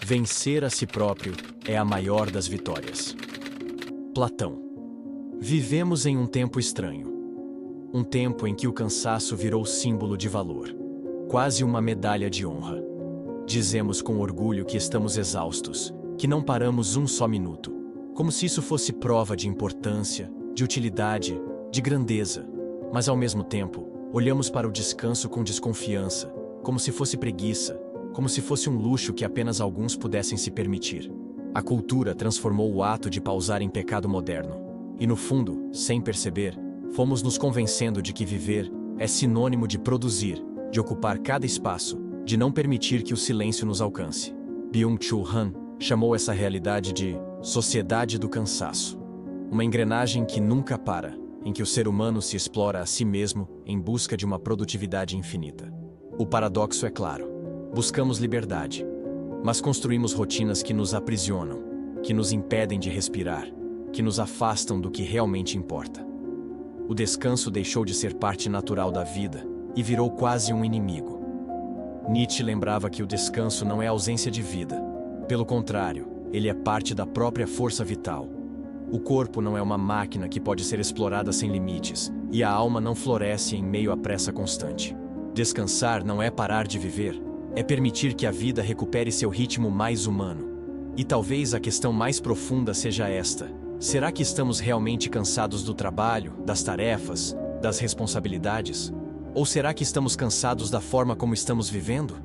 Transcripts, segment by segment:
Vencer a si próprio é a maior das vitórias. Platão. Vivemos em um tempo estranho. Um tempo em que o cansaço virou símbolo de valor. Quase uma medalha de honra. Dizemos com orgulho que estamos exaustos, que não paramos um só minuto, como se isso fosse prova de importância, de utilidade, de grandeza. Mas ao mesmo tempo, olhamos para o descanso com desconfiança, como se fosse preguiça, como se fosse um luxo que apenas alguns pudessem se permitir. A cultura transformou o ato de pausar em pecado moderno. E no fundo, sem perceber, fomos nos convencendo de que viver é sinônimo de produzir, de ocupar cada espaço, de não permitir que o silêncio nos alcance. Byung-Chul Han chamou essa realidade de sociedade do cansaço. Uma engrenagem que nunca para, em que o ser humano se explora a si mesmo em busca de uma produtividade infinita. O paradoxo é claro. Buscamos liberdade, mas construímos rotinas que nos aprisionam, que nos impedem de respirar, que nos afastam do que realmente importa. O descanso deixou de ser parte natural da vida e virou quase um inimigo. Nietzsche lembrava que o descanso não é ausência de vida. Pelo contrário, ele é parte da própria força vital. O corpo não é uma máquina que pode ser explorada sem limites, e a alma não floresce em meio à pressa constante. Descansar não é parar de viver, é permitir que a vida recupere seu ritmo mais humano. E talvez a questão mais profunda seja esta: será que estamos realmente cansados do trabalho, das tarefas, das responsabilidades? Ou será que estamos cansados da forma como estamos vivendo?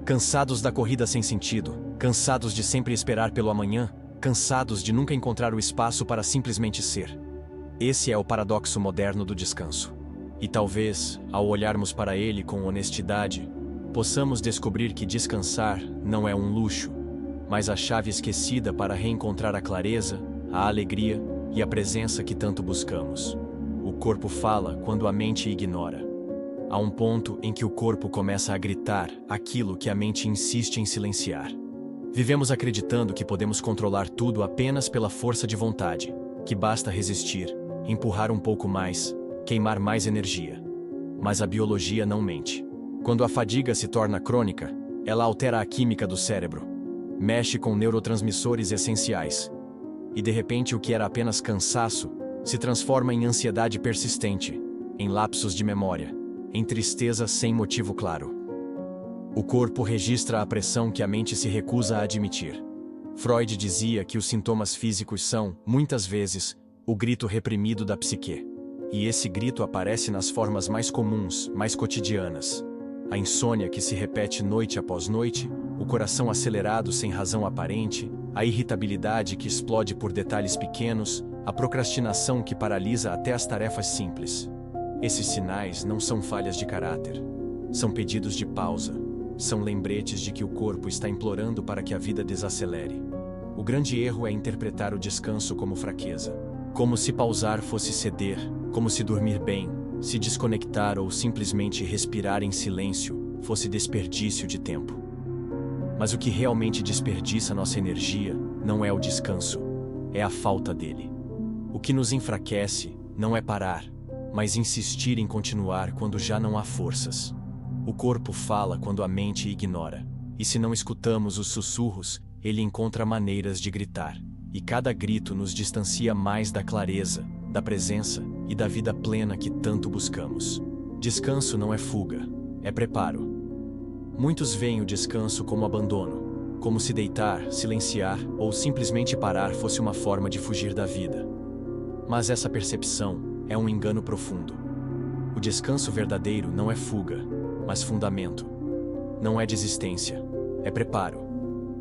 Cansados da corrida sem sentido, cansados de sempre esperar pelo amanhã, cansados de nunca encontrar o espaço para simplesmente ser. Esse é o paradoxo moderno do descanso. E talvez, ao olharmos para ele com honestidade, possamos descobrir que descansar não é um luxo, mas a chave esquecida para reencontrar a clareza, a alegria e a presença que tanto buscamos. O corpo fala quando a mente ignora. Há um ponto em que o corpo começa a gritar aquilo que a mente insiste em silenciar. Vivemos acreditando que podemos controlar tudo apenas pela força de vontade, que basta resistir, empurrar um pouco mais, queimar mais energia. Mas a biologia não mente. Quando a fadiga se torna crônica, ela altera a química do cérebro, mexe com neurotransmissores essenciais. E de repente o que era apenas cansaço se transforma em ansiedade persistente, em lapsos de memória, em tristeza sem motivo claro. O corpo registra a pressão que a mente se recusa a admitir. Freud dizia que os sintomas físicos são, muitas vezes, o grito reprimido da psique. E esse grito aparece nas formas mais comuns, mais cotidianas. A insônia que se repete noite após noite, o coração acelerado sem razão aparente, a irritabilidade que explode por detalhes pequenos, a procrastinação que paralisa até as tarefas simples. Esses sinais não são falhas de caráter. São pedidos de pausa. São lembretes de que o corpo está implorando para que a vida desacelere. O grande erro é interpretar o descanso como fraqueza. Como se pausar fosse ceder, como se dormir bem, se desconectar ou simplesmente respirar em silêncio fosse desperdício de tempo. Mas o que realmente desperdiça nossa energia não é o descanso, é a falta dele. O que nos enfraquece não é parar, mas insistir em continuar quando já não há forças. O corpo fala quando a mente ignora, e se não escutamos os sussurros, ele encontra maneiras de gritar, e cada grito nos distancia mais da clareza, da presença e da vida plena que tanto buscamos. Descanso não é fuga, é preparo. Muitos veem o descanso como abandono, como se deitar, silenciar ou simplesmente parar fosse uma forma de fugir da vida. Mas essa percepção é um engano profundo. O descanso verdadeiro não é fuga, mas fundamento. Não é desistência, é preparo.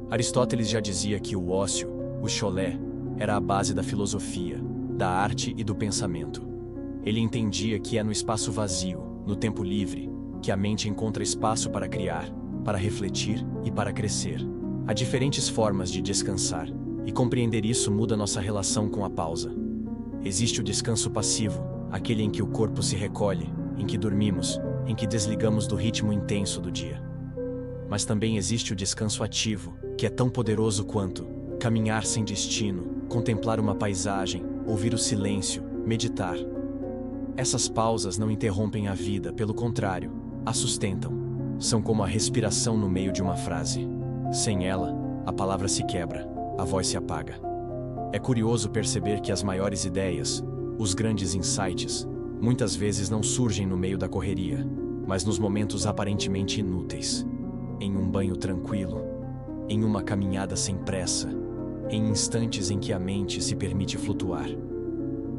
Aristóteles já dizia que o ócio, o cholé, era a base da filosofia, da arte e do pensamento. Ele entendia que é no espaço vazio, no tempo livre, que a mente encontra espaço para criar, para refletir e para crescer. Há diferentes formas de descansar, e compreender isso muda nossa relação com a pausa. Existe o descanso passivo, aquele em que o corpo se recolhe, em que dormimos, em que desligamos do ritmo intenso do dia. Mas também existe o descanso ativo, que é tão poderoso quanto caminhar sem destino, contemplar uma paisagem, ouvir o silêncio, meditar. Essas pausas não interrompem a vida, pelo contrário, a sustentam. São como a respiração no meio de uma frase. Sem ela, a palavra se quebra, a voz se apaga. É curioso perceber que as maiores ideias, os grandes insights, muitas vezes não surgem no meio da correria, mas nos momentos aparentemente inúteis. Em um banho tranquilo, em uma caminhada sem pressa, em instantes em que a mente se permite flutuar.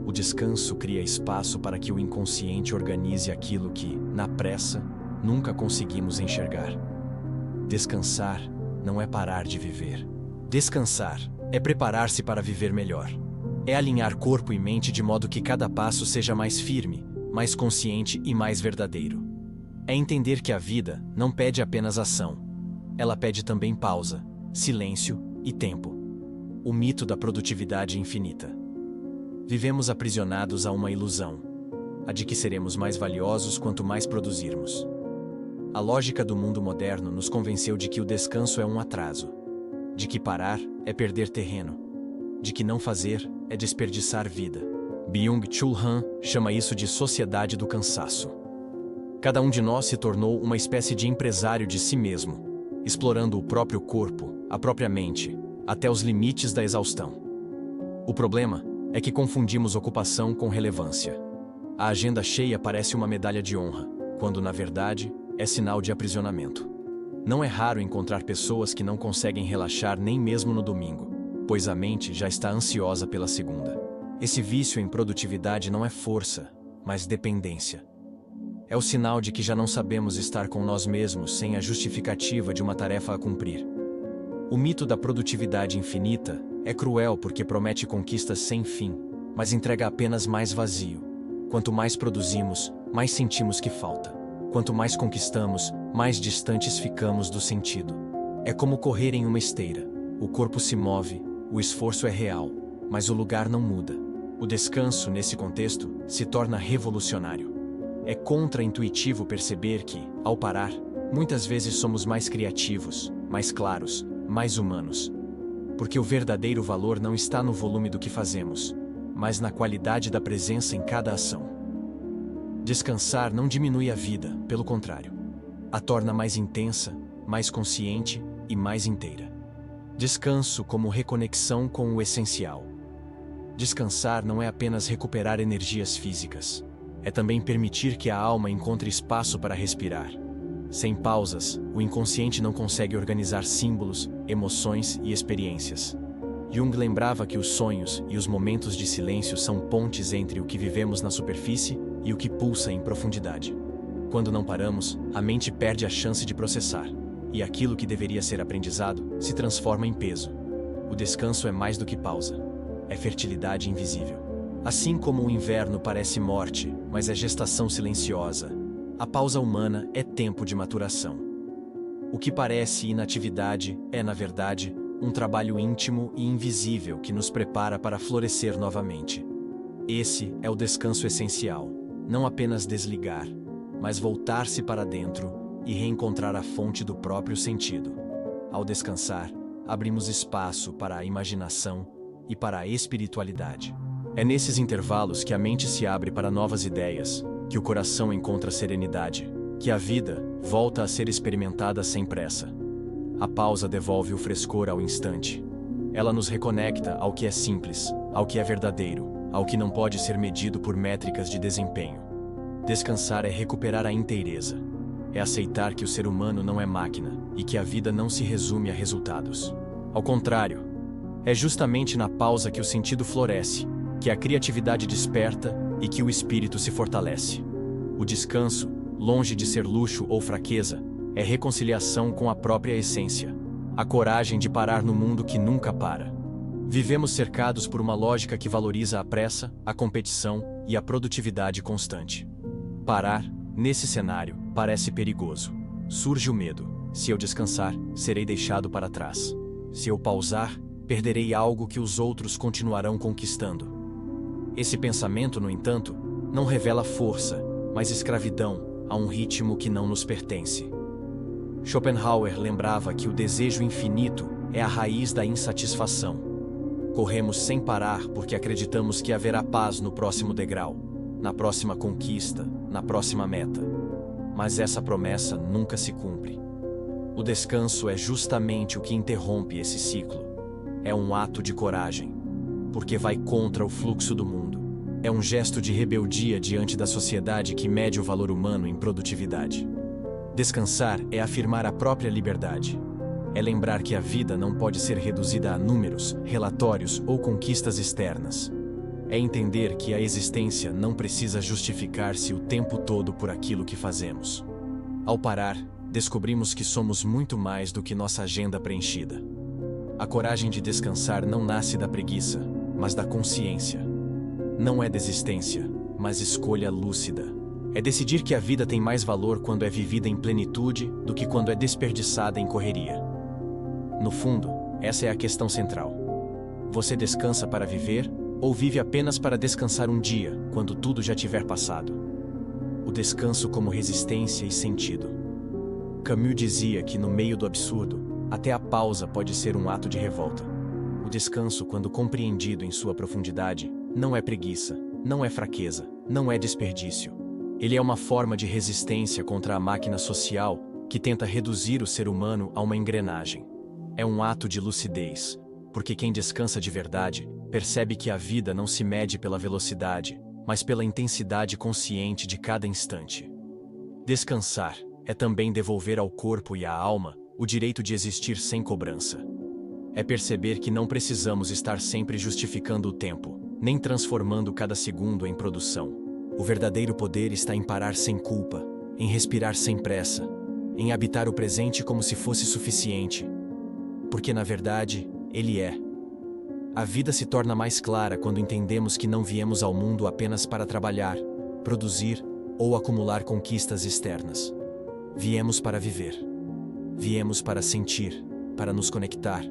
O descanso cria espaço para que o inconsciente organize aquilo que, na pressa, nunca conseguimos enxergar. Descansar não é parar de viver. Descansar é preparar-se para viver melhor. É alinhar corpo e mente de modo que cada passo seja mais firme, mais consciente e mais verdadeiro. É entender que a vida não pede apenas ação. Ela pede também pausa, silêncio e tempo. O mito da produtividade infinita. Vivemos aprisionados a uma ilusão, a de que seremos mais valiosos quanto mais produzirmos. A lógica do mundo moderno nos convenceu de que o descanso é um atraso, de que parar é perder terreno, de que não fazer é desperdiçar vida. Byung-Chul Han chama isso de sociedade do cansaço. Cada um de nós se tornou uma espécie de empresário de si mesmo, explorando o próprio corpo, a própria mente, até os limites da exaustão. O problema é que confundimos ocupação com relevância. A agenda cheia parece uma medalha de honra, quando, na verdade, é sinal de aprisionamento. Não é raro encontrar pessoas que não conseguem relaxar nem mesmo no domingo, pois a mente já está ansiosa pela segunda. Esse vício em produtividade não é força, mas dependência. É o sinal de que já não sabemos estar com nós mesmos sem a justificativa de uma tarefa a cumprir. O mito da produtividade infinita é cruel porque promete conquistas sem fim, mas entrega apenas mais vazio. Quanto mais produzimos, mais sentimos que falta. Quanto mais conquistamos, mais distantes ficamos do sentido. É como correr em uma esteira. O corpo se move, o esforço é real, mas o lugar não muda. O descanso, nesse contexto, se torna revolucionário. É contra-intuitivo perceber que, ao parar, muitas vezes somos mais criativos, mais claros, mais humanos. Porque o verdadeiro valor não está no volume do que fazemos, mas na qualidade da presença em cada ação. Descansar não diminui a vida, pelo contrário. A torna mais intensa, mais consciente e mais inteira. Descanso como reconexão com o essencial. Descansar não é apenas recuperar energias físicas. É também permitir que a alma encontre espaço para respirar. Sem pausas, o inconsciente não consegue organizar símbolos, emoções e experiências. Jung lembrava que os sonhos e os momentos de silêncio são pontes entre o que vivemos na superfície e o que pulsa em profundidade. Quando não paramos, a mente perde a chance de processar, e aquilo que deveria ser aprendizado se transforma em peso. O descanso é mais do que pausa. É fertilidade invisível. Assim como o inverno parece morte, mas é gestação silenciosa, a pausa humana é tempo de maturação. O que parece inatividade é, na verdade, um trabalho íntimo e invisível que nos prepara para florescer novamente. Esse é o descanso essencial, não apenas desligar, mas voltar-se para dentro e reencontrar a fonte do próprio sentido. Ao descansar, abrimos espaço para a imaginação e para a espiritualidade. É nesses intervalos que a mente se abre para novas ideias, que o coração encontra serenidade, que a vida volta a ser experimentada sem pressa. A pausa devolve o frescor ao instante. Ela nos reconecta ao que é simples, ao que é verdadeiro, ao que não pode ser medido por métricas de desempenho. Descansar é recuperar a inteireza. É aceitar que o ser humano não é máquina e que a vida não se resume a resultados. Ao contrário, é justamente na pausa que o sentido floresce, que a criatividade desperta e que o espírito se fortalece. O descanso, longe de ser luxo ou fraqueza, é reconciliação com a própria essência, a coragem de parar no mundo que nunca para. Vivemos cercados por uma lógica que valoriza a pressa, a competição e a produtividade constante. Parar, nesse cenário, parece perigoso. Surge o medo. Se eu descansar, serei deixado para trás. Se eu pausar, perderei algo que os outros continuarão conquistando. Esse pensamento, no entanto, não revela força, mas escravidão a um ritmo que não nos pertence. Schopenhauer lembrava que o desejo infinito é a raiz da insatisfação. Corremos sem parar porque acreditamos que haverá paz no próximo degrau, na próxima conquista, na próxima meta. Mas essa promessa nunca se cumpre. O descanso é justamente o que interrompe esse ciclo. É um ato de coragem, porque vai contra o fluxo do mundo. É um gesto de rebeldia diante da sociedade que mede o valor humano em produtividade. Descansar é afirmar a própria liberdade. É lembrar que a vida não pode ser reduzida a números, relatórios ou conquistas externas. É entender que a existência não precisa justificar-se o tempo todo por aquilo que fazemos. Ao parar, descobrimos que somos muito mais do que nossa agenda preenchida. A coragem de descansar não nasce da preguiça, mas da consciência. Não é desistência, mas escolha lúcida. É decidir que a vida tem mais valor quando é vivida em plenitude do que quando é desperdiçada em correria. No fundo, essa é a questão central. Você descansa para viver ou vive apenas para descansar um dia, quando tudo já tiver passado? O descanso como resistência e sentido. Camus dizia que no meio do absurdo, até a pausa pode ser um ato de revolta. O descanso, quando compreendido em sua profundidade, não é preguiça, não é fraqueza, não é desperdício. Ele é uma forma de resistência contra a máquina social que tenta reduzir o ser humano a uma engrenagem. É um ato de lucidez, porque quem descansa de verdade percebe que a vida não se mede pela velocidade, mas pela intensidade consciente de cada instante. Descansar é também devolver ao corpo e à alma o direito de existir sem cobrança. É perceber que não precisamos estar sempre justificando o tempo, nem transformando cada segundo em produção. O verdadeiro poder está em parar sem culpa, em respirar sem pressa, em habitar o presente como se fosse suficiente. Porque, na verdade, ele é. A vida se torna mais clara quando entendemos que não viemos ao mundo apenas para trabalhar, produzir ou acumular conquistas externas. Viemos para viver. Viemos para sentir, para nos conectar,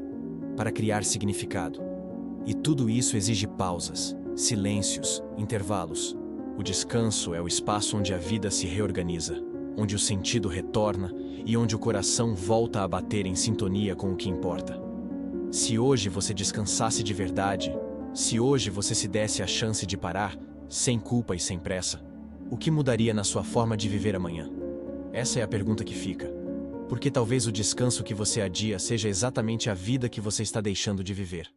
para criar significado. E tudo isso exige pausas, silêncios, intervalos. O descanso é o espaço onde a vida se reorganiza, onde o sentido retorna e onde o coração volta a bater em sintonia com o que importa. Se hoje você descansasse de verdade, se hoje você se desse a chance de parar, sem culpa e sem pressa, o que mudaria na sua forma de viver amanhã? Essa é a pergunta que fica. Porque talvez o descanso que você adia seja exatamente a vida que você está deixando de viver.